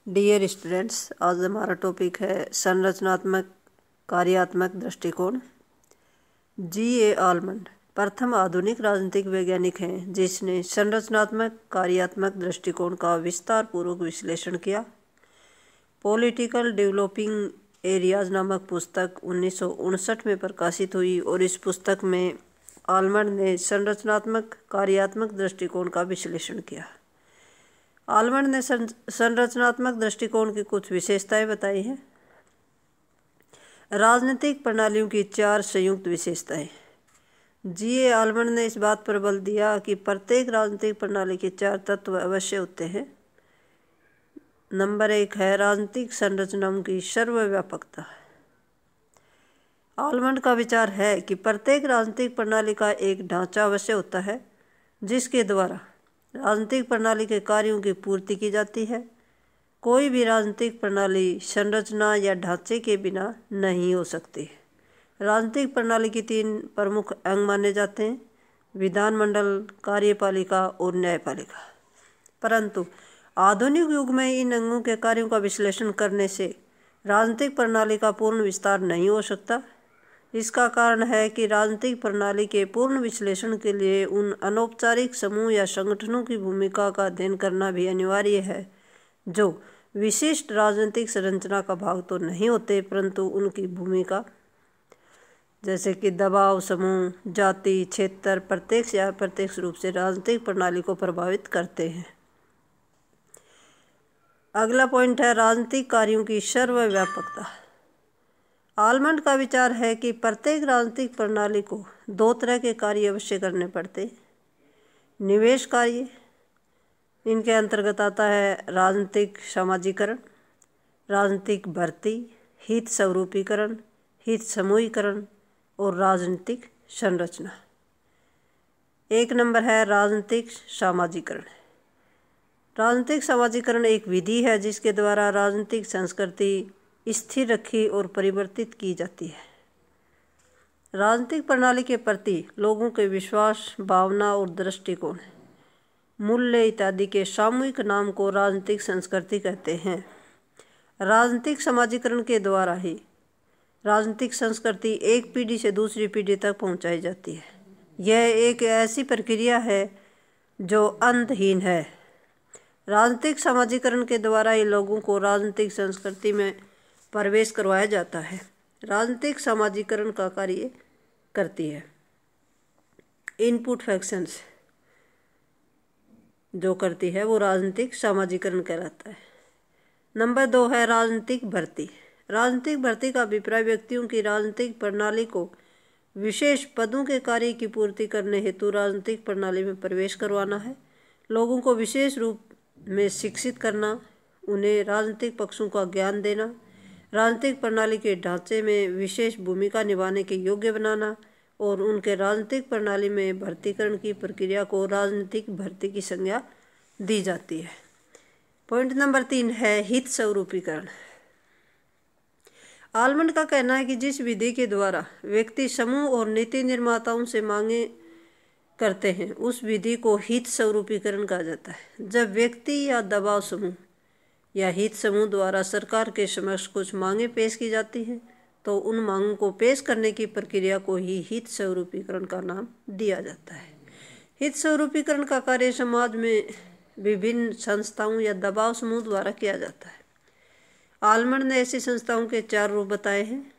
Dear students, आज हमारा topic है संरचनात्मक कार्यात्मक दृष्टिकोण। G.A. आलमंड प्रथम आधुनिक राजनीतिक वैज्ञानिक हैं जिसने संरचनात्मक कार्यात्मक दृष्टिकोण का विस्तार पूर्वक विश्लेषण किया। पॉलिटिकल डेवलपिंग एरियाज नामक पुस्तक 1959 में प्रकाशित हुई और इस पुस्तक में आलमंड ने संरचनात्मक कार्यात्मक दृष्टिकोण का विश्लेषण किया। आलमंड ने संरचनात्मक दृष्टिकोण की कुछ विशेषताएं बताई हैं। राजनीतिक प्रणालियों की 4 संयुक्त विशेषताएं। G.A. आलमंड ने इस बात पर बल दिया कि प्रत्येक राजनीतिक प्रणाली के 4 तत्व अवश्य होते हैं। नंबर 1 है राजनीतिक संरचनाओं की सर्वव्यापकता। आलमंड का विचार है कि प्रत्येक राजनीतिक प्रणाली का एक ढांचा अवश्य होता है जिसके द्वारा राजनीतिक प्रणाली के कार्यों की पूर्ति की जाती है। कोई भी राजनीतिक प्रणाली संरचना या ढांचे के बिना नहीं हो सकती। राजनीतिक प्रणाली की 3 प्रमुख अंग माने जाते हैं: विधानमंडल, कार्यपालिका और न्यायपालिका। परंतु आधुनिक युग में इन अंगों के कार्यों का विश्लेषण करने से राजनीतिक प्रणाली का पूर्ण विस्तार नहीं हो सकता। इसका कारण है कि राजनीतिक प्रणाली के पूर्ण विश्लेषण के लिए उन अनौपचारिक समूह या संगठनों की भूमिका का अध्ययन करना भी अनिवार्य है जो विशिष्ट राजनीतिक संरचना का भाग तो नहीं होते परंतु उनकी भूमिका, जैसे कि दबाव समूह, जाति, क्षेत्र, प्रत्यक्ष या अप्रत्यक्ष रूप से राजनीतिक प्रणाली को प्रभावित करते हैं। अगला पॉइंट है राजनीतिक कार्यों की सर्वव्यापकता। आलमंड का विचार है कि प्रत्येक राजनीतिक प्रणाली को 2 तरह के कार्य अवश्य करने पड़ते। निवेश कार्य, इनके अंतर्गत आता है राजनीतिक समाजीकरण, राजनीतिक भर्ती, हित स्वरूपीकरण, हित समूहीकरण और राजनीतिक संरचना। 1 नंबर है राजनीतिक समाजीकरण। राजनीतिक समाजीकरण एक विधि है जिसके द्वारा राजनीतिक संस्कृति स्थिर रखी और परिवर्तित की जाती है। राजनीतिक प्रणाली के प्रति लोगों के विश्वास, भावना और दृष्टिकोण, मूल्य इत्यादि के सामूहिक नाम को राजनीतिक संस्कृति कहते हैं। राजनीतिक समाजीकरण के द्वारा ही राजनीतिक संस्कृति एक पीढ़ी से दूसरी पीढ़ी तक पहुंचाई जाती है। यह एक ऐसी प्रक्रिया है जो अंतहीन है। राजनीतिक समाजीकरण के द्वारा ही लोगों को राजनीतिक संस्कृति में प्रवेश करवाया जाता है। राजनीतिक समाजीकरण का कार्य करती है। इनपुट फैक्शंस जो करती है वो राजनीतिक समाजीकरण कहलाता है। नंबर 2 है राजनीतिक भर्ती। राजनीतिक भर्ती का अभिप्राय व्यक्तियों की राजनीतिक प्रणाली को विशेष पदों के कार्य की पूर्ति करने हेतु राजनीतिक प्रणाली में प्रवेश करवाना है। लोगों को विशेष रूप में शिक्षित करना, उन्हें राजनीतिक पक्षों का ज्ञान देना, राजनीतिक प्रणाली के ढांचे में विशेष भूमिका निभाने के योग्य बनाना और उनके राजनीतिक प्रणाली में भर्तीकरण की प्रक्रिया को राजनीतिक भर्ती की संज्ञा दी जाती है। पॉइंट नंबर 3 है हित स्वरूपीकरण। आलमंड का कहना है कि जिस विधि के द्वारा व्यक्ति समूह और नीति निर्माताओं से मांगे करते हैं उस विधि को हित स्वरूपीकरण कहा जाता है। जब व्यक्ति या दबाव समूह या हित समूह द्वारा सरकार के समक्ष कुछ मांगे पेश की जाती हैं तो उन मांगों को पेश करने की प्रक्रिया को ही हित स्वरूपीकरण का नाम दिया जाता है। हित स्वरूपीकरण का कार्य समाज में विभिन्न संस्थाओं या दबाव समूह द्वारा किया जाता है। आलमंड ने ऐसी संस्थाओं के 4 रूप बताए हैं।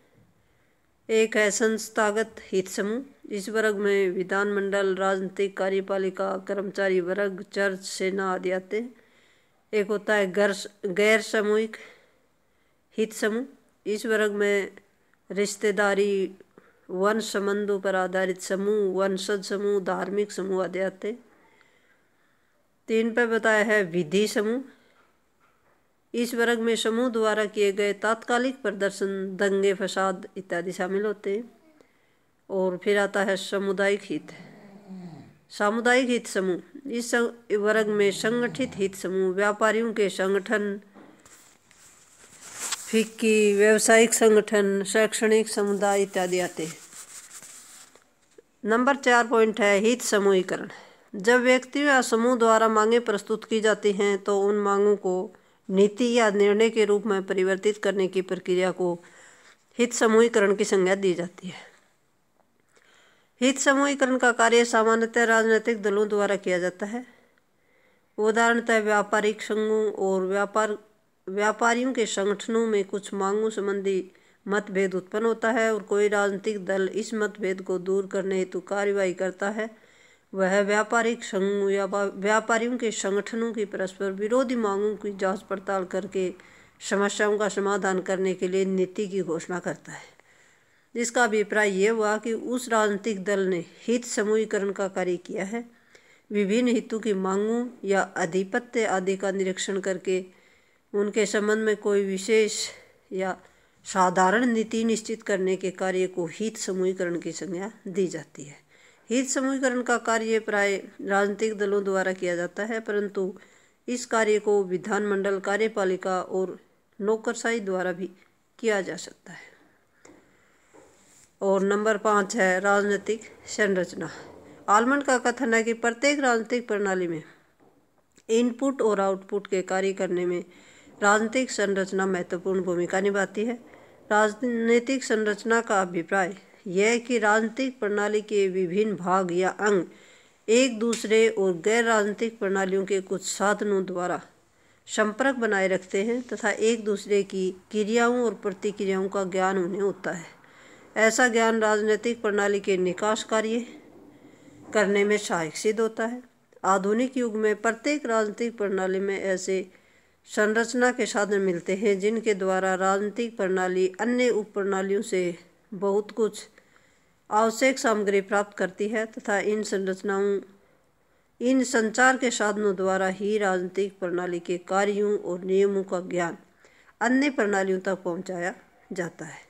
1 है संस्थागत हित समूह। इस वर्ग में विधानमंडल, राजनीतिक, कार्यपालिका, कर्मचारी वर्ग, चर्च, सेना आदि आते हैं। एक होता है गैर सामूहिक हित समूह। इस वर्ग में रिश्तेदारी, वंश संबंधों पर आधारित समूह, वंशज समूह, धार्मिक समूह आदि आते हैं। 3 पे बताया है विधि समूह। इस वर्ग में समूह द्वारा किए गए तात्कालिक प्रदर्शन, दंगे फसाद इत्यादि शामिल होते हैं। और फिर आता है सामुदायिक हित। सामुदायिक हित समूह, इस वर्ग में संगठित हित समूह, व्यापारियों के संगठन, फिक्की, व्यवसायिक संगठन, शैक्षणिक समुदाय इत्यादि आते हैं। नंबर 4 पॉइंट है हित समूहीकरण। जब व्यक्तियों या समूह द्वारा मांगें प्रस्तुत की जाती हैं तो उन मांगों को नीति या निर्णय के रूप में परिवर्तित करने की प्रक्रिया को हित समूहीकरण की संज्ञा दी जाती है। हित समूहीकरण का कार्य सामान्यतः राजनीतिक दलों द्वारा किया जाता है। उदाहरणतः व्यापारिक संघों और व्यापारियों के संगठनों में कुछ मांगों संबंधी मतभेद उत्पन्न होता है और कोई राजनीतिक दल इस मतभेद को दूर करने हेतु कार्यवाही करता है। वह व्यापारिक संघ या व्यापारियों के संगठनों की परस्पर विरोधी मांगों की जांच पड़ताल करके समस्याओं का समाधान करने के लिए नीति की घोषणा करता है। इसका अभिप्राय यह हुआ कि उस राजनीतिक दल ने हित समूहीकरण का कार्य किया है। विभिन्न हितों की मांगों या आधिपत्य आदि का निरीक्षण करके उनके संबंध में कोई विशेष या साधारण नीति निश्चित करने के कार्य को हित समूहीकरण की संज्ञा दी जाती है। हित समूहीकरण का कार्य प्राय राजनीतिक दलों द्वारा किया जाता है, परंतु इस कार्य को विधानमंडल, कार्यपालिका और नौकरशाही द्वारा भी किया जा सकता है। और नंबर 5 है राजनीतिक संरचना। आलमंड का कथन है कि प्रत्येक राजनीतिक प्रणाली में इनपुट और आउटपुट के कार्य करने में राजनीतिक संरचना महत्वपूर्ण भूमिका निभाती है। राजनीतिक संरचना का अभिप्राय यह है कि राजनीतिक प्रणाली के विभिन्न भाग या अंग एक दूसरे और गैर राजनीतिक प्रणालियों के कुछ साधनों द्वारा संपर्क बनाए रखते हैं तथा एक दूसरे की क्रियाओं और प्रतिक्रियाओं का ज्ञान उन्हें होता है। ऐसा ज्ञान राजनीतिक प्रणाली के निकास कार्य करने में सहायक सिद्ध होता है। आधुनिक युग में प्रत्येक राजनीतिक प्रणाली में ऐसे संरचना के साधन मिलते हैं जिनके द्वारा राजनीतिक प्रणाली अन्य उप प्रणालियों से बहुत कुछ आवश्यक सामग्री प्राप्त करती है तथा इन संचार के साधनों द्वारा ही राजनीतिक प्रणाली के कार्यों और नियमों का ज्ञान अन्य प्रणालियों तक पहुंचाया जाता है।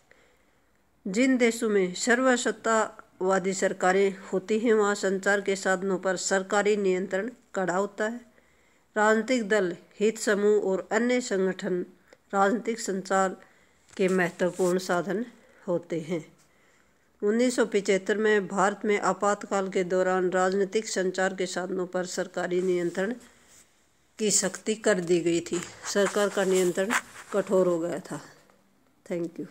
जिन देशों में सर्वसत्तावादी सरकारें होती हैं वहाँ संचार के साधनों पर सरकारी नियंत्रण कड़ा होता है। राजनीतिक दल, हित समूह और अन्य संगठन राजनीतिक संचार के महत्वपूर्ण साधन होते हैं। 1975 में भारत में आपातकाल के दौरान राजनीतिक संचार के साधनों पर सरकारी नियंत्रण की सख्ती कर दी गई थी। सरकार का नियंत्रण कठोर हो गया था। Thank you.